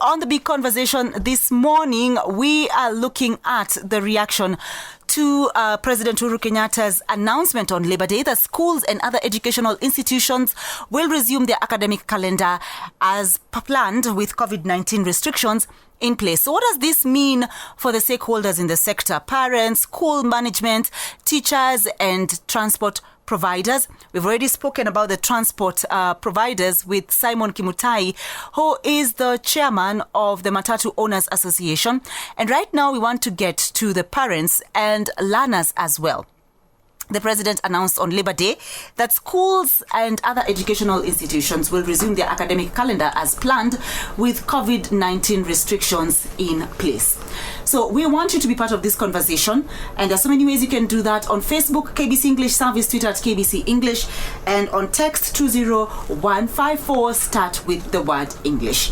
On the big conversation this morning, we are looking at the reaction to President Uhuru Kenyatta's announcement on Labor Day that schools and other educational institutions will resume their academic calendar as planned with COVID-19 restrictions in place. So what does this mean for the stakeholders in the sector? Parents, school management, teachers and transport providers. We've already spoken about the transport providers with Simon Kimutai, who is the chairman of the Matatu Owners Association. And right now we want to get to the parents and learners as well. The president announced on Labor Day that schools and other educational institutions will resume their academic calendar as planned with COVID-19 restrictions in place. So we want you to be part of this conversation, and there's so many ways you can do that. On Facebook, KBC English Service, Twitter at KBC English, and on text 20154, start with the word English.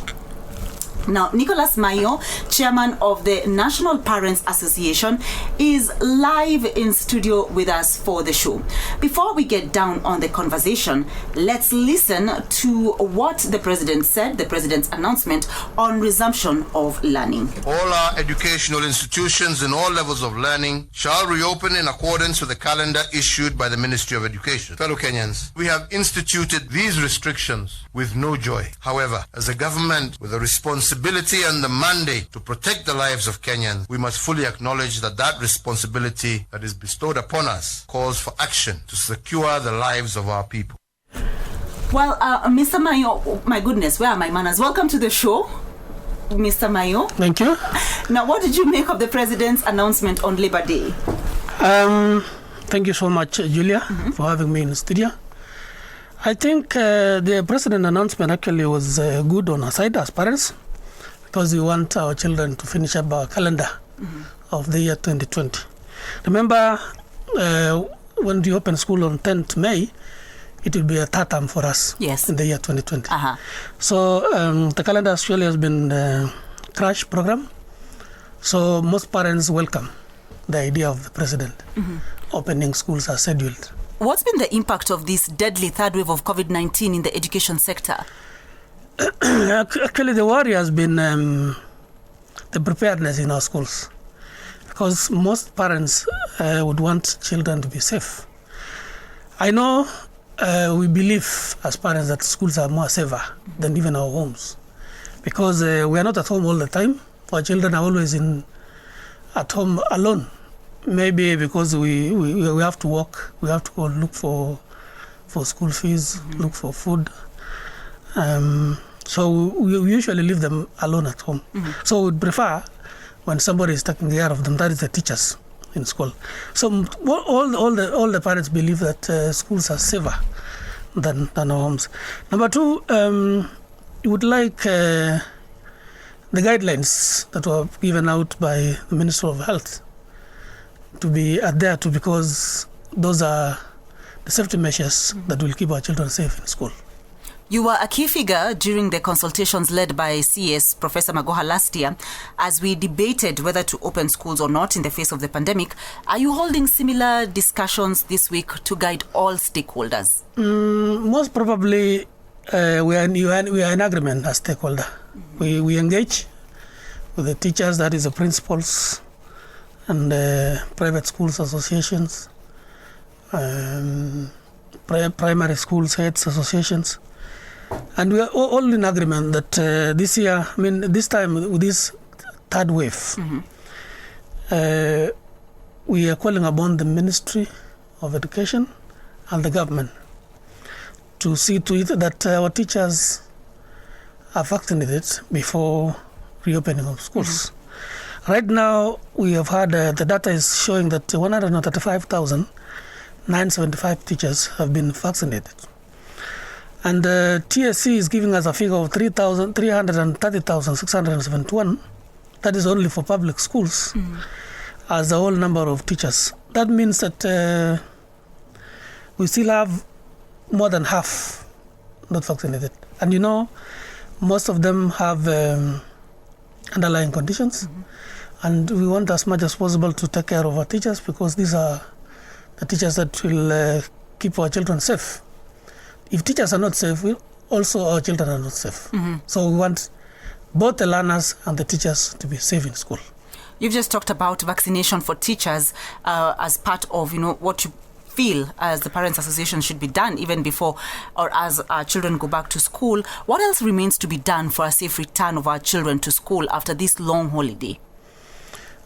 Now, Nicholas Maiyo, chairman of the National Parents Association, is live in studio with us for the show. Before we get down on the conversation, let's listen to what the president said, the president's announcement on resumption of learning. All our educational institutions in all levels of learning shall reopen in accordance with the calendar issued by the Ministry of Education. Fellow Kenyans, we have instituted these restrictions with no joy. However, as a government with a responsibility and the mandate to protect the lives of Kenyans, we must fully acknowledge that that responsibility that is bestowed upon us calls for action to secure the lives of our people. Well, Mr. Maiyo, my goodness, where are my manners? Welcome to the show, Mr. Maiyo. Thank you. Now, what did you make of the president's announcement on Labor Day? Thank you so much, Julia, for having me in the studio. I think the president announcement actually was good on our side as parents, because we want our children to finish up our calendar of the year 2020. Remember, when we open school on 10th May, it will be a third term for us in the year 2020. So the calendar actually has been crash program. So most parents welcome the idea of the president opening schools as scheduled. What's been the impact of this deadly third wave of COVID-19 in the education sector? Actually, the worry has been the preparedness in our schools, because most parents would want children to be safe. I know we believe as parents that schools are more safer than even our homes, because we are not at home all the time. Our children are always at home alone. Maybe because we have to work, we have to go look for school fees, look for food. So we usually leave them alone at home. So we prefer when somebody is taking care of them, that is the teachers in school. So all the parents believe that schools are safer than our homes. Number two, we would like the guidelines that were given out by the Minister of Health to be adhered to, because those are the safety measures that will keep our children safe in school. You were a key figure during the consultations led by CS Professor Magoha last year as we debated whether to open schools or not in the face of the pandemic. Are you holding similar discussions this week to guide all stakeholders? Most probably we are in agreement as stakeholder. We engage with the teachers, that is the principals, and private schools associations, primary schools heads associations, and we are all in agreement that this year, this time with this third wave, we are calling upon the Ministry of Education and the government to see to it that our teachers are vaccinated before reopening of schools. Right now, we have had, the data is showing that 135,975 teachers have been vaccinated. And TSC is giving us a figure of 330,671. That is only for public schools, as the whole number of teachers. That means that we still have more than half not vaccinated. And most of them have underlying conditions. And we want as much as possible to take care of our teachers, because these are the teachers that will keep our children safe. If teachers are not safe, also our children are not safe. So we want both the learners and the teachers to be safe in school. You've just talked about vaccination for teachers as part of, what you feel as the Parents Association should be done even before or as our children go back to school. What else remains to be done for a safe return of our children to school after this long holiday?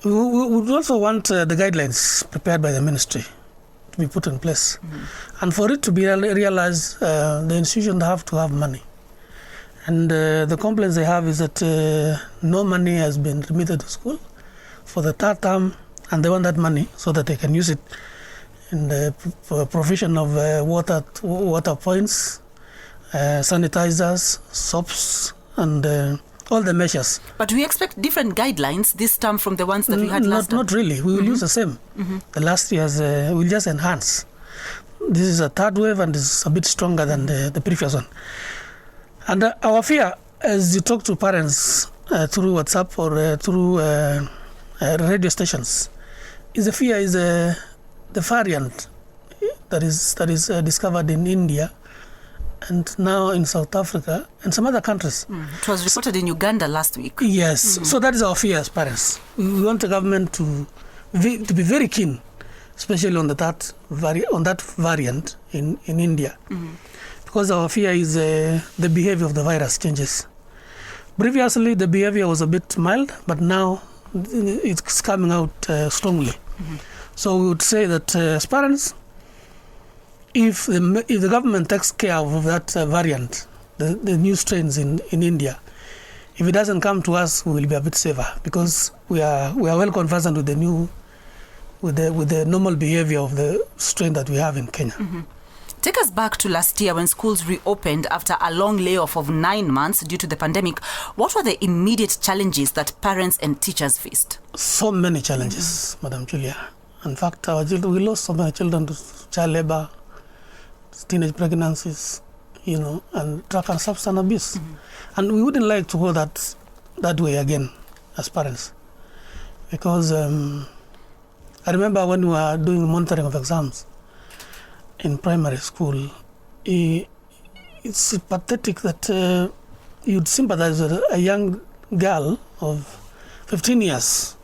We would also want the guidelines prepared by the ministry to be put in place. And for it to be realized, the institutions have to have money. And the complaints they have is that no money has been remitted to school for the third term, and they want that money so that they can use it in the provision of water points, sanitizers, soaps, and all the measures. But we expect different guidelines this term from the ones that we had last time. Not really. We will use the same. The last year's we'll just enhance. This is a third wave and is a bit stronger than the previous one. And our fear, as you talk to parents through WhatsApp or through radio stations, is the variant that is discovered in India and now in South Africa and some other countries. It was reported in Uganda last week. Yes, so that is our fear as parents. We want the government to be very keen, especially on that variant in India, because our fear is the behavior of the virus changes. Previously, the behavior was a bit mild, but now it's coming out strongly. So we would say that as parents, if the government takes care of that variant, the new strains in India, if it doesn't come to us, we will be a bit safer, because we are well conversant with the normal behavior of the strain that we have in Kenya. Take us back to last year when schools reopened after a long layoff of 9 months due to the pandemic. What were the immediate challenges that parents and teachers faced? So many challenges, Madam Julia. In fact, we lost so many children to child labor, teenage pregnancies, and drug and substance abuse. And we wouldn't like to go that way again as parents. Because I remember when we were doing monitoring of exams in primary school, it's pathetic that you'd sympathize with a young girl of 15 years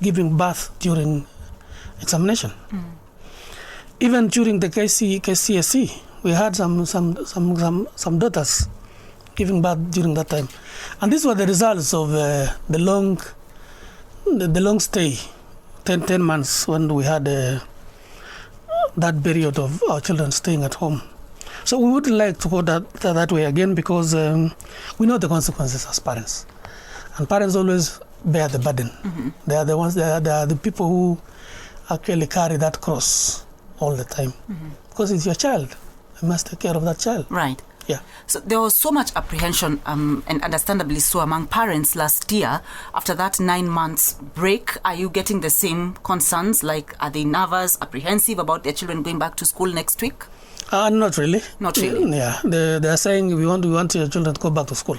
giving birth during examination. Even during the KCSE, we had some daughters giving birth during that time, and these were the results of the long stay, 10 months when we had that period of our children staying at home. So we wouldn't like to go that way again, because we know the consequences as parents, and parents always bear the burden. They are the ones. They are the people who actually carry that cross all the time, because it's your child. You must take care of that child. Right. Yeah. So there was so much apprehension, and understandably so, among parents last year after that 9 months break. Are you getting the same concerns? Like, are they nervous, apprehensive about their children going back to school next week? Not really. Not really. Yeah. They are saying we want your children to go back to school.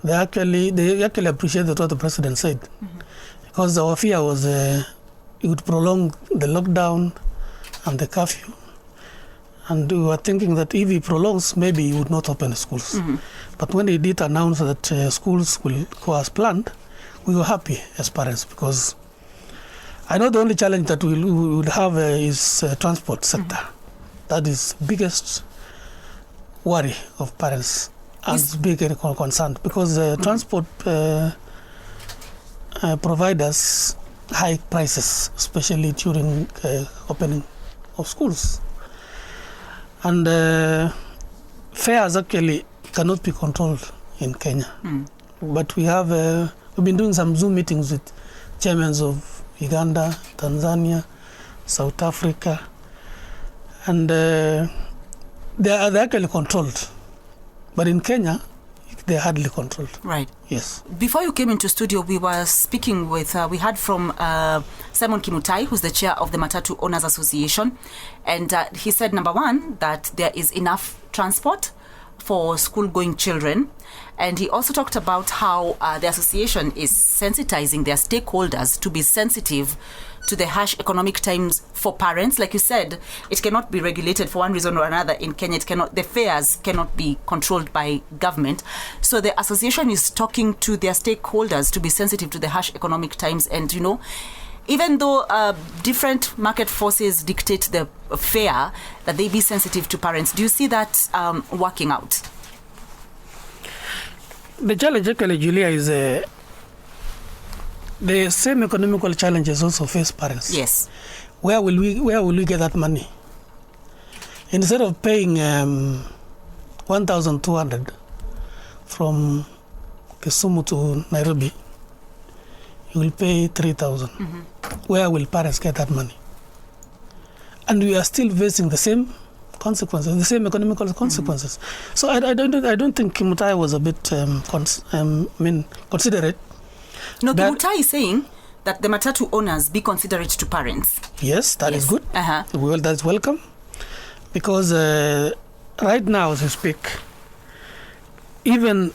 They actually appreciate what the president said, because our fear was it would prolong the lockdown and the curfew. And we were thinking that if he prolongs, maybe he would not open the schools. But when he did announce that schools will go as planned, we were happy as parents, because I know the only challenge that we would have is transport sector. That is biggest worry of parents and big concern, because transport providers high prices, especially during opening of schools. And fares actually cannot be controlled in Kenya. But we've been doing some Zoom meetings with chairmen of Uganda, Tanzania, South Africa, and they're actually controlled. But in Kenya, they're hardly controlled. Right. Yes. Before you came into studio, we were speaking with, we heard from Simon Kimutai, who's the chair of the Matatu Owners Association. And he said, number one, that there is enough transport for school-going children. And he also talked about how the association is sensitizing their stakeholders to be sensitive to the harsh economic times for parents. Like you said, it cannot be regulated for one reason or another in Kenya. The fares cannot be controlled by government. So the association is talking to their stakeholders to be sensitive to the harsh economic times. And, even though different market forces dictate the fare, that they be sensitive to parents. Do you see that working out? The challenge, actually, Julia, is the same economical challenges also face parents. Yes. Where will we get that money? Instead of paying 1,200 from Kisumu to Nairobi, you will pay 3,000. Mm-hmm. Where will parents get that money? And we are still facing the same consequences, the same economical consequences. Mm-hmm. So I don't think Kimutai was a bit considerate. No, Kimutai is saying that the Matatu owners be considerate to parents. Yes, that is good. Uh-huh. Well, that's welcome. Because right now, as we speak, even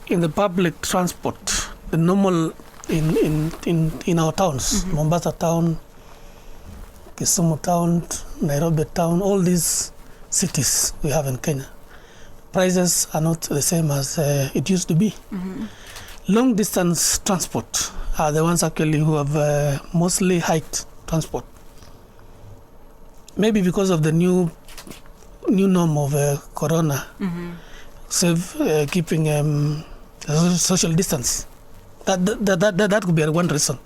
in the public transport, the normal in our towns, mm-hmm. Mombasa town, Kisumu town, Nairobi town, all these cities we have in Kenya, prices are not the same as it used to be. Mm-hmm. Long distance transport are the ones actually who have mostly hiked transport. Maybe because of the new norm of corona, mm-hmm. Keeping social distance. That could be one reason.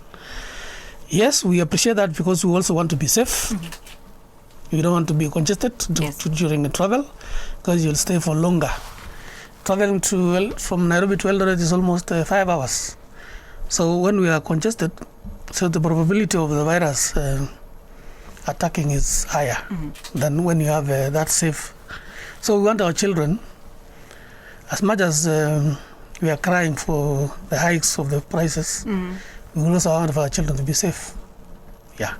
Yes, we appreciate that because we also want to be safe. Mm-hmm. You don't want to be congested during the travel because you'll stay for longer. Traveling from Nairobi to Eldoret is almost 5 hours. So when we are congested, so the probability of the virus attacking is higher mm-hmm. than when you have that safe. So we want our children, as much as we are crying for the hikes of the prices, mm-hmm. we also want our children to be safe. Yeah.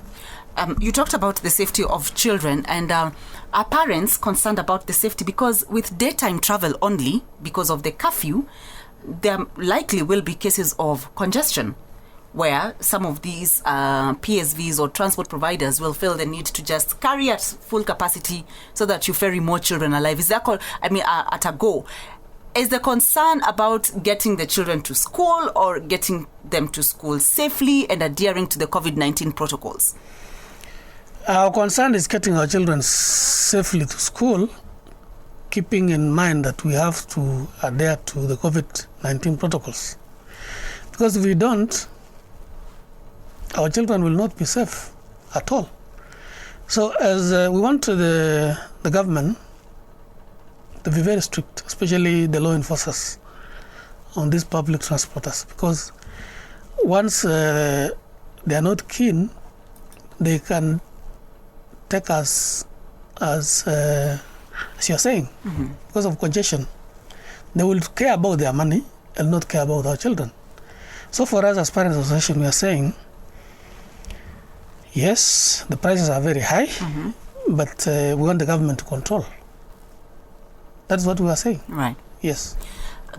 You talked about the safety of children, and are parents concerned about the safety? Because with daytime travel only, because of the curfew, there likely will be cases of congestion where some of these PSVs or transport providers will feel the need to just carry at full capacity so that you ferry more children alive. Is that called, at a go? Is the concern about getting the children to school or getting them to school safely and adhering to the COVID-19 protocols? Our concern is getting our children safely to school, keeping in mind that we have to adhere to the COVID-19 protocols. Because if we don't, our children will not be safe at all. So as we want the government to be very strict, especially the law enforcers on these public transporters, because once they are not keen, they can take us as you're saying, mm-hmm. because of congestion. They will care about their money and not care about our children. So for us as Parents Association, we are saying, yes, the prices are very high, mm-hmm. but we want the government to control. That's what we are saying. Right. Yes.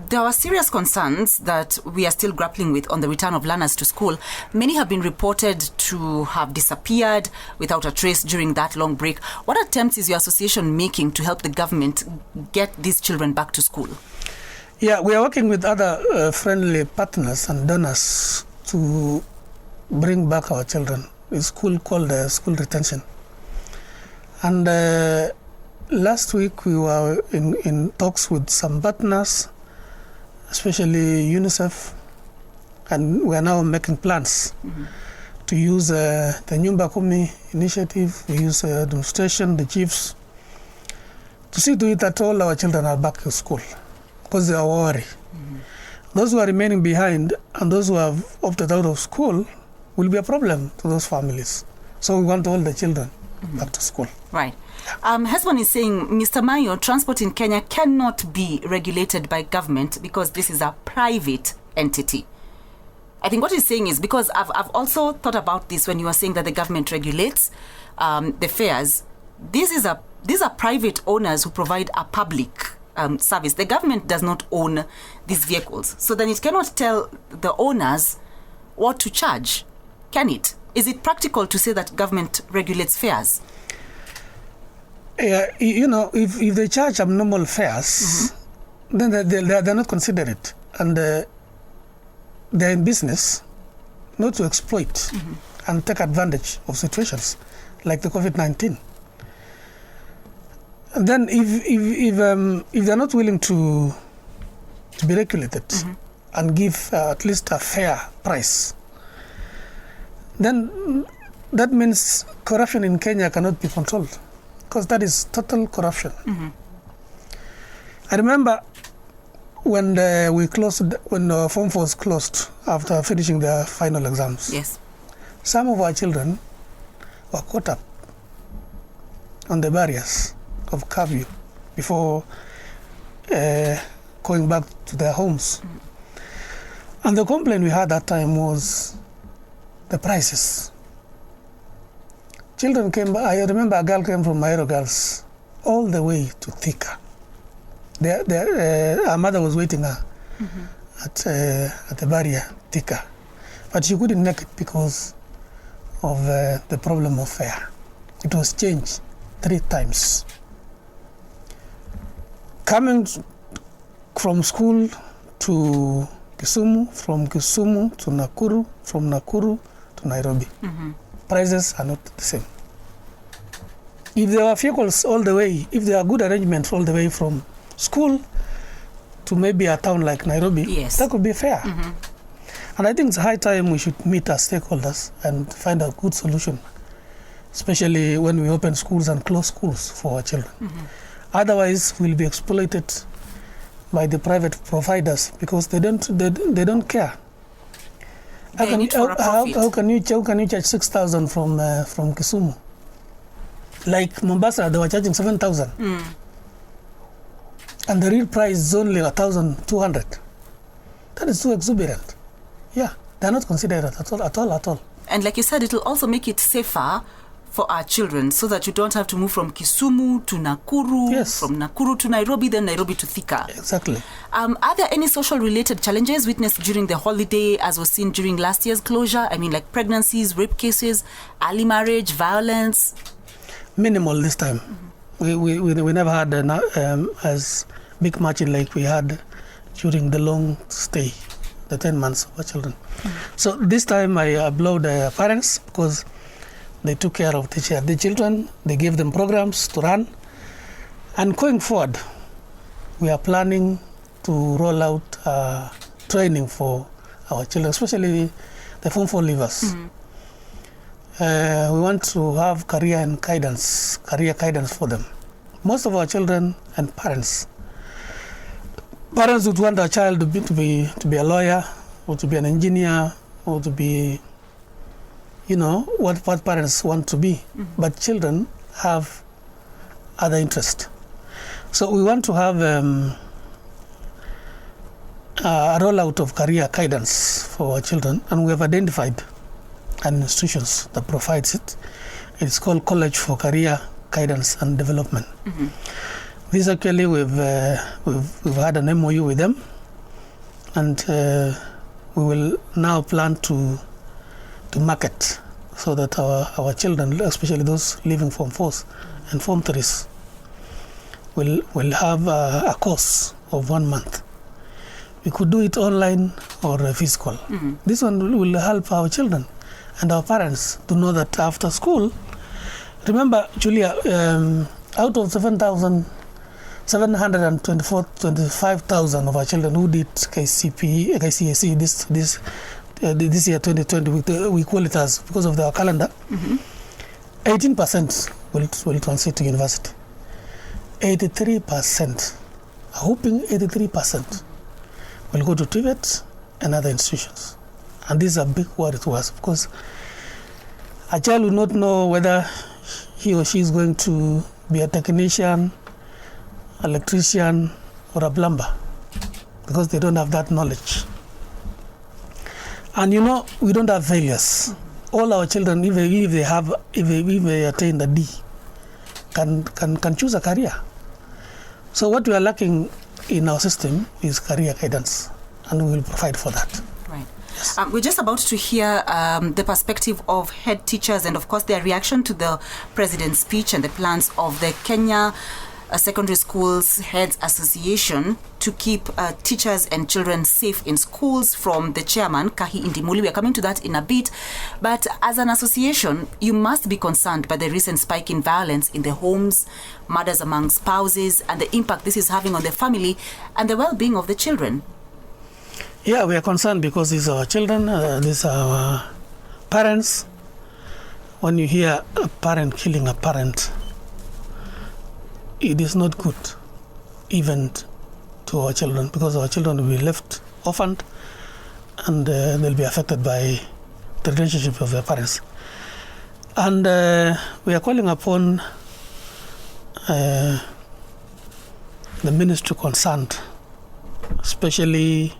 There are serious concerns that we are still grappling with on the return of learners to school. Many have been reported to have disappeared without a trace during that long break. What attempts is your association making to help the government get these children back to school? Yeah, we are working with other friendly partners and donors to bring back our children. It's school called school retention. And last week we were in talks with some partners, especially UNICEF, and we are now making plans mm-hmm. to use the Nyumba Kumi initiative. We use administration, the chiefs, to see to it that all our children are back to school, because they are worried. Mm-hmm. Those who are remaining behind and those who have opted out of school will be a problem to those families. So we want all the children mm-hmm. back to school. Right. Husband is saying, Mr. Maiyo, transport in Kenya cannot be regulated by government because this is a private entity. I think what he's saying is, because I've also thought about this when you were saying that the government regulates the fares. These are private owners who provide a public service. The government does not own these vehicles. So then it cannot tell the owners what to charge, can it? Is it practical to say that government regulates fares? Yeah, if they charge abnormal fares, then they're not considerate. And they're in business not to exploit and take advantage of situations like the COVID-19. And then if they're not willing to be regulated and give at least a fair price, then that means corruption in Kenya cannot be controlled, because that is total corruption. I remember when when Form 4 was closed after finishing their final exams. Yes. Some of our children were caught up on the barriers of curfew before going back to their homes. And the complaint we had that time was the prices. Children came, I remember a girl came from Maiyo girls all the way to Thika. Her mother was waiting her at the barrier, Thika. But she couldn't make it because of the problem of fare. It was changed 3 times. Coming from school to Kisumu, from Kisumu to Nakuru, from Nakuru to Nairobi. Prices are not the same. If there are vehicles all the way, if there are good arrangements all the way from school to maybe a town like Nairobi, yes, that could be fair. And I think it's high time we should meet as stakeholders and find a good solution, especially when we open schools and close schools for our children. Otherwise, we'll be exploited by the private providers because they don't care. How can you charge 6,000 from Kisumu? Like Mombasa, they were charging 7,000. And the real price is only 1,200. That is too exuberant. Yeah, they're not considered at all. And like you said, it will also make it safer for our children so that you don't have to move from Kisumu to Nakuru, yes, from Nakuru to Nairobi, then Nairobi to Thika. Exactly. Are there any social-related challenges witnessed during the holiday as was seen during last year's closure? I mean, like pregnancies, rape cases, early marriage, violence? Minimal this time. We never had as big margin like we had during the long stay, the 10 months of our children. So this time I applaud the parents because they took care of the children, they gave them programs to run. And going forward, we are planning to roll out training for our children, especially the Form 4 leavers. We want to have career guidance for them. Most of our children and parents would want a child to be a lawyer or to be an engineer or to be, what parents want to be. But children have other interests. So we want to have a rollout of career guidance for our children, and we have identified an institutions that provides it. It's called College for Career Guidance and Development. This actually we've had an MOU with them, and we will now plan to market so that our children, especially those leaving Form 4s and Form 3s, will have a course of 1 month. We could do it online or physical. This one will help our children and our parents to know that after school, remember, Julia, out of 25,000 of our children who did KCSE this year 2020, we call it as, because of our calendar, 18% will transit to university. 83%, a whopping 83% will go to TVET and other institutions. And this is a big worry to us because a child will not know whether he or she is going to be a technician, electrician, or a plumber because they don't have that knowledge. And we don't have failures. All our children, if they attain the D, can choose a career. So what we are lacking in our system is career guidance, and we will provide for that. Right. We're just about to hear the perspective of head teachers and, of course, their reaction to the president's speech and the plans of the Kenya Secondary Schools Heads Association to keep teachers and children safe in schools from the chairman, Kahi Indimuli. We are coming to that in a bit. But as an association, you must be concerned by the recent spike in violence in the homes, murders among spouses, and the impact this is having on the family and the well-being of the children. Yeah, we are concerned because these are our children, these are our parents. When you hear a parent killing a parent, it is not good, even to our children, because our children will be left orphaned and they'll be affected by the relationship of their parents. And we are calling upon the ministry concerned, especially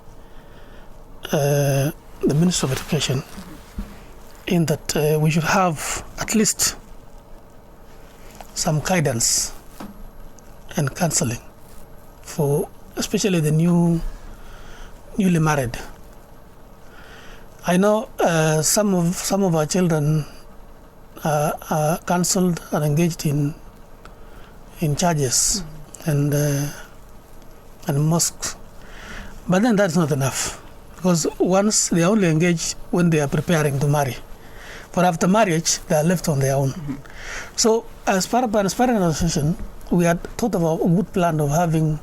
the Minister of Education, in that we should have at least some guidance and counseling for especially the newly married. I know some of our children are counseled and engaged in churches and mosques, but then that's not enough, because once they are only engaged when they are preparing to marry. For after marriage, they are left on their own. So as part of an association, we had thought of a good plan of having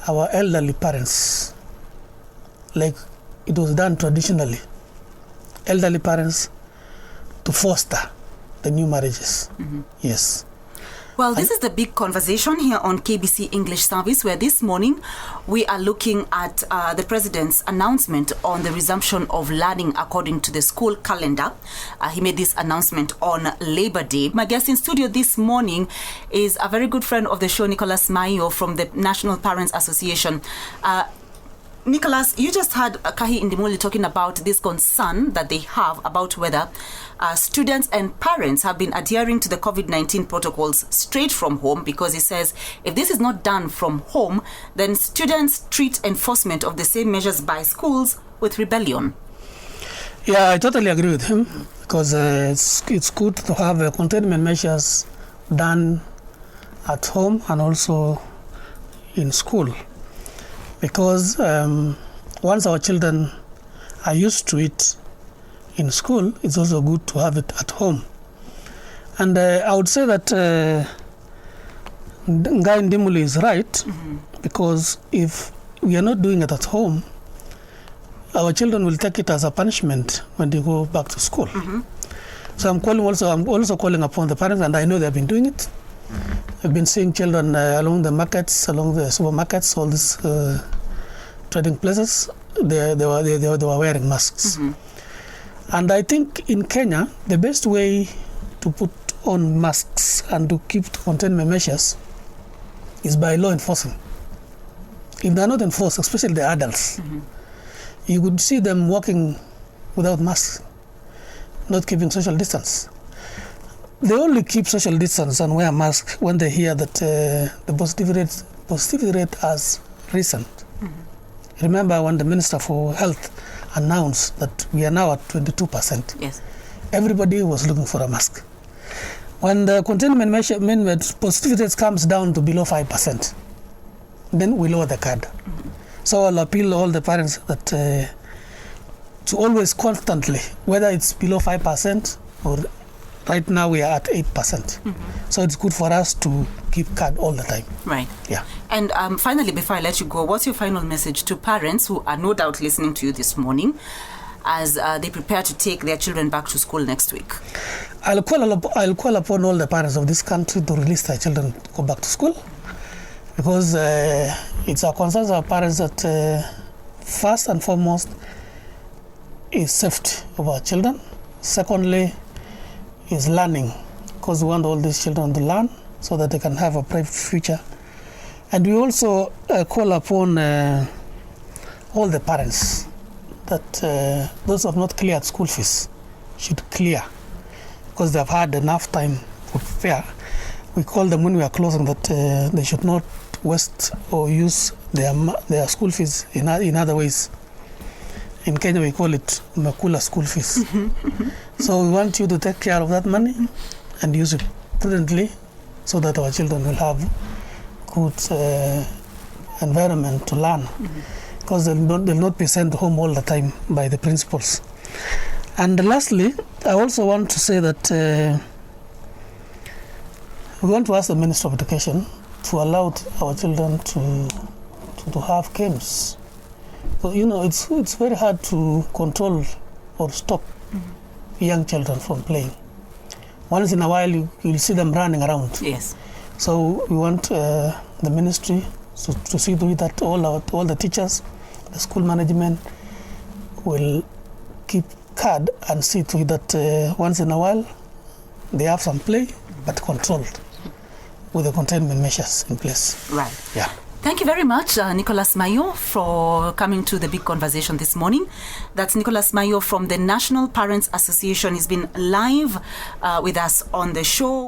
our elderly parents, like it was done traditionally, elderly parents to foster the new marriages. Yes. Well, this is the big conversation here on KBC English Service, where this morning we are looking at the President's announcement on the resumption of learning according to the school calendar. He made this announcement on Labor Day. My guest in studio this morning is a very good friend of the show, Nicholas Maiyo from the National Parents Association. Nicholas, you just heard Kahi Indimuli talking about this concern that they have about whether students and parents have been adhering to the COVID-19 protocols straight from home, because he says if this is not done from home, then students treat enforcement of the same measures by schools with rebellion. Yeah, I totally agree with him, because it's good to have containment measures done at home and also in school. Because once our children are used to it in school, it's also good to have it at home. And I would say that Ngai Ndimuli is right, because if we are not doing it at home, our children will take it as a punishment when they go back to school. So I'm also calling upon the parents, and I know they've been doing it. I've been seeing children along the markets, along the supermarkets, all these trading places. They were wearing masks. And I think in Kenya, the best way to put on masks and to keep containment measures is by law enforcing. If they're not enforced, especially the adults, you could see them walking without masks, not keeping social distance. They only keep social distance and wear masks when they hear that the positivity rate has risen. Remember when the Minister for Health announced that we are now at 22%. Yes. Everybody was looking for a mask. When the containment measure positivity rate comes down to below 5%, then we lower the card. So I'll appeal to all the parents that to always constantly, whether it's below 5% or right now we are at 8%. So it's good for us to keep card all the time. Right. Yeah. And finally, before I let you go, what's your final message to parents who are no doubt listening to you this morning as they prepare to take their children back to school next week? I'll call upon all the parents of this country to release their children to go back to school, because it's our concern as our parents that first and foremost is safety of our children. Secondly is learning, because we want all these children to learn so that they can have a bright future. And we also call upon all the parents that those who have not cleared school fees should clear, because they have had enough time to prepare. We call them when we are closing that they should not waste or use their school fees in other ways. In Kenya, we call it Makula school fees. So we want you to take care of that money and use it prudently so that our children will have good environment to learn, because they'll not be sent home all the time by the principals. And lastly, I also want to say that we want to ask the Minister of Education to allow our children to have games. So, it's very hard to control or stop young children from playing. Once in a while, you'll see them running around. Yes. So we want the ministry to see to it that all the teachers, the school management will keep guard and see to it that once in a while they have some play, but controlled with the containment measures in place. Right. Yeah. Thank you very much, Nicholas Maiyo, for coming to the big conversation this morning. That's Nicholas Maiyo from the National Parents Association. He's been live with us on the show.